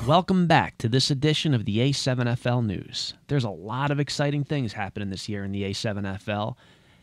Welcome back to this edition of the A7FL News. There's a lot of exciting things happening this year in the A7FL.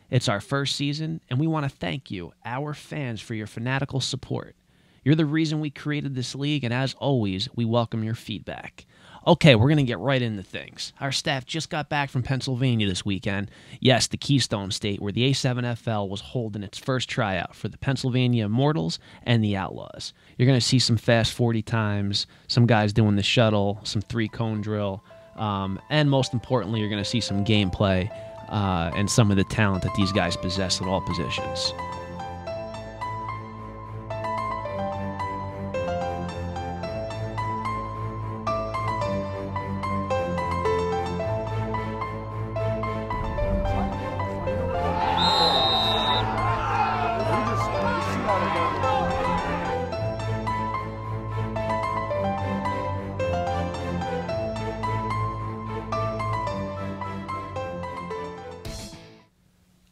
It's our first season, and we want to thank you, our fans, for your fanatical support. You're the reason we created this league, and as always, we welcome your feedback. Okay, we're going to get right into things. Our staff just got back from Pennsylvania this weekend. Yes, the Keystone State, where the A7FL was holding its first tryout for the Pennsylvania Immortals and the Outlaws. You're going to see some fast 40 times, some guys doing the shuttle, some three-cone drill, and most importantly, you're going to see some gameplay and some of the talent that these guys possess at all positions.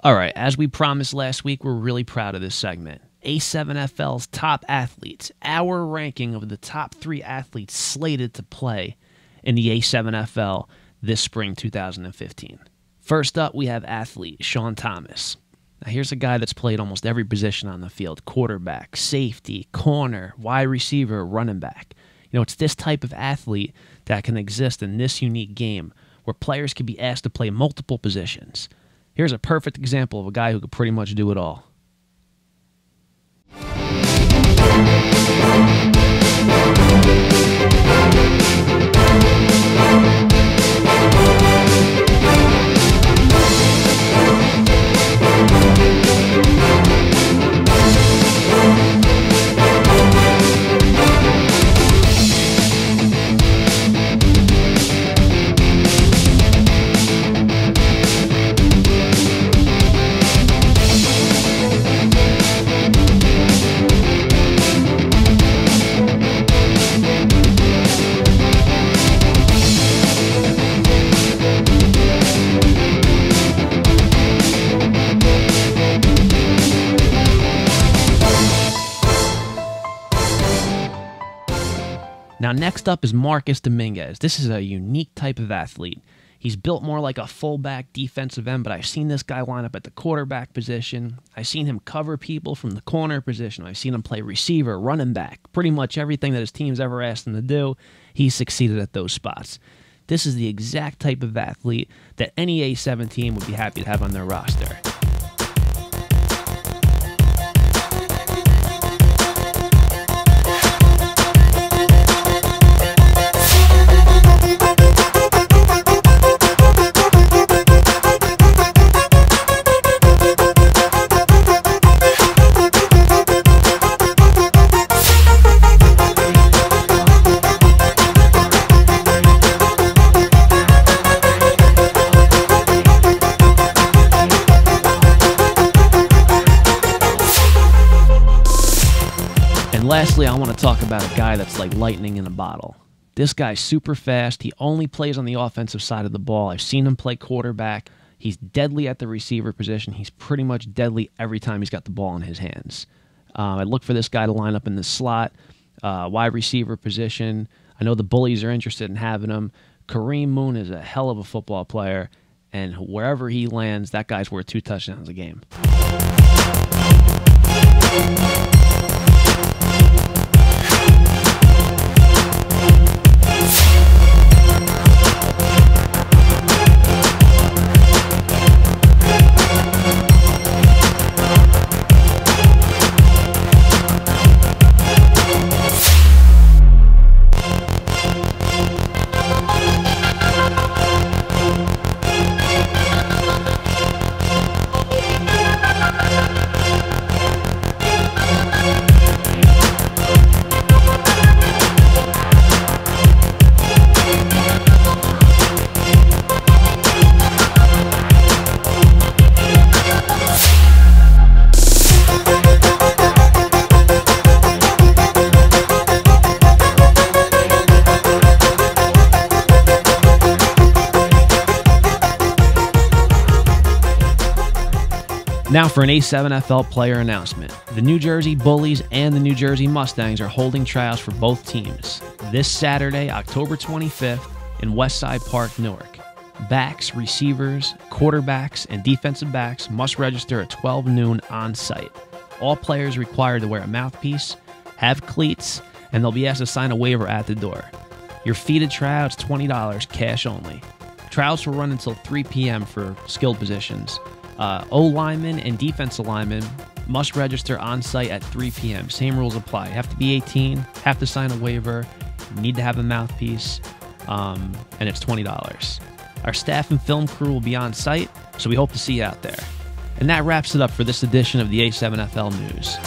All right, as we promised last week, we're really proud of this segment. A7FL's top athletes, our ranking of the top 3 athletes slated to play in the A7FL this spring 2015. First up, we have athlete Sean Thomas. Now, here's a guy that's played almost every position on the field: quarterback, safety, corner, wide receiver, running back. You know, it's this type of athlete that can exist in this unique game where players can be asked to play multiple positions. Here's a perfect example of a guy who could pretty much do it all. Now, next up is Marcus Dominguez. This is a unique type of athlete. He's built more like a fullback defensive end, but I've seen this guy line up at the quarterback position. I've seen him cover people from the corner position. I've seen him play receiver, running back. Pretty much everything that his team's ever asked him to do, he's succeeded at those spots. This is the exact type of athlete that any A7 team would be happy to have on their roster. Lastly, I want to talk about a guy that's like lightning in a bottle. This guy's super fast. He only plays on the offensive side of the ball. I've seen him play quarterback. He's deadly at the receiver position. He's pretty much deadly every time he's got the ball in his hands. I look for this guy to line up in the slot, wide receiver position. I know the Bullies are interested in having him. Kareem Moon is a hell of a football player, and wherever he lands, that guy's worth 2 touchdowns a game. Now for an A7FL player announcement. The New Jersey Bullies and the New Jersey Mustangs are holding tryouts for both teams. this Saturday, October 25th, in Westside Park, Newark. Backs, receivers, quarterbacks, and defensive backs must register at 12 noon on site. All players required to wear a mouthpiece, have cleats, and they'll be asked to sign a waiver at the door. Your fee to try out is $20, cash only. Tryouts will run until 3 p.m. for skilled positions. O-linemen and defensive linemen must register on site at 3 p.m. Same rules apply. You have to be 18, have to sign a waiver, need to have a mouthpiece, and it's $20. Our staff and film crew will be on site, so we hope to see you out there. And that wraps it up for this edition of the A7FL News.